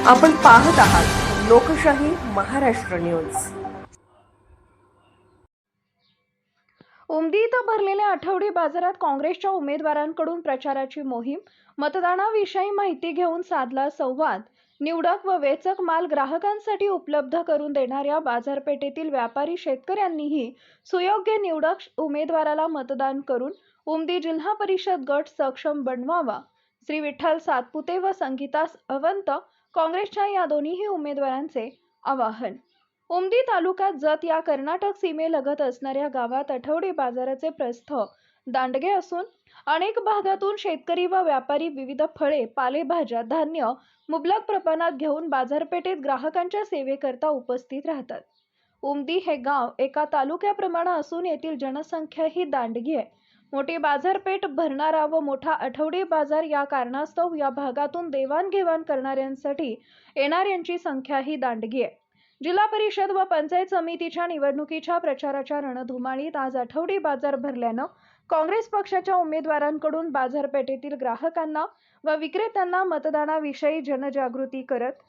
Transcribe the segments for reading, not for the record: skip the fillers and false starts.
आपण पाहत आहात लोकशाही महाराष्ट्र न्यूज। उमदी इथं भरलेल्या आठवडी बाजारात काँग्रेसच्या उमेदवारांकडून प्रचाराची मोहीम, मतदानाविषयी माहिती घेऊन साधला संवाद, निवडक व वेचक माल ग्राहकांसाठी उपलब्ध करून देणाऱ्या बाजारपेठेतील व्यापारी शेतकऱ्यांनीही सुयोग्य निवडक उमेदवाराला मतदान करून उमदी जिल्हा परिषद गट सक्षम बनवावा। श्री विठ्ठल सातपुते व संगीता अवंत काँग्रेसच्या या दोन्ही उमेदवारांचे आवाहन। उमदी तालुक्यात जत या कर्नाटक सीमेलगत असणाऱ्या गावात आठवडी बाजाराचे प्रस्थ दांडगे असून अनेक भागातून शेतकरी व व्यापारी विविध फळे, पालेभाज्या, धान्य मुबलक प्रमाणात घेऊन बाजारपेठेत ग्राहकांच्या सेवेकरता उपस्थित राहतात। उमदी हे गाव एका तालुक्याप्रमाणे असून येथील जनसंख्या ही दांडगी आहे। मोठी बाजारपेठ भरणारा व मोठा आठवडी बाजार या कारणास्तव या भागातून देवाणघेवाण करणाऱ्यांसाठी येणाऱ्यांची संख्या ही दांडगी आहे। जिल्हा परिषद व पंचायत समितीच्या निवडणुकीच्या प्रचाराच्या रणधुमाळीत आज आठवडी बाजार भरल्यानं काँग्रेस पक्षाच्या उमेदवारांकडून बाजारपेठेतील ग्राहकांना व विक्रेत्यांना मतदानाविषयी जनजागृती करत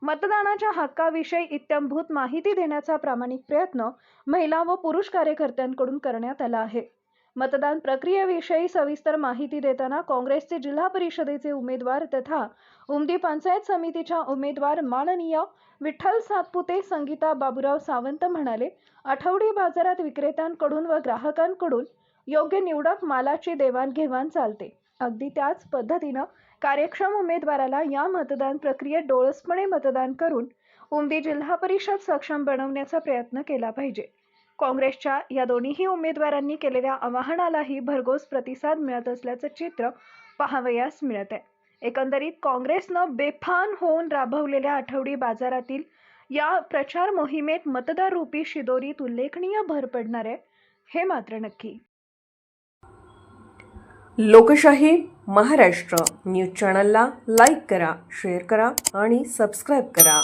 मतदानाच्या हक्काविषयी इत्थंभूत माहिती देण्याचा प्रामाणिक प्रयत्न महिला व पुरुष कार्यकर्त्यांकडून करण्यात आला आहे। मतदान प्रक्रियेविषयी सविस्तर माहिती देताना काँग्रेसचे जिल्हा परिषदेचे उमेदवार तथा उमदी पंचायत समितीच्या उमेदवार माननीय विठ्ठल सातपुते, संगीता बाबूराव सावंत म्हणाले, आठवडी बाजारात विक्रेत्यांकडून व ग्राहकांकडून योग्य निवडक मालाची देवाणघेवाण चालते। अगदी त्याच पद्धतीनं कार्यक्षम उमेदवाराला या मतदान प्रक्रियेत डोळसपणे मतदान करून उमदी जिल्हा परिषद सक्षम बनवण्याचा प्रयत्न केला पाहिजे। काँग्रेसच्या या दोन्ही उमेदवारांनी केलेल्या आवाहनालाही भरघोस प्रतिसाद मिळत असल्याचं चित्र पाहावयास मिळत आहे। एकंदरीत काँग्रेसनं बेफाम होऊन राबवलेल्या आठवडी बाजारातील या प्रचार मोहिमेत मतदार रूपी शिदोरीत उल्लेखनीय भर पडणार आहे, हे मात्र नक्की। लोकशाही महाराष्ट्र न्यूज चॅनलला लाईक करा, शेअर करा आणि सबस्क्राईब करा।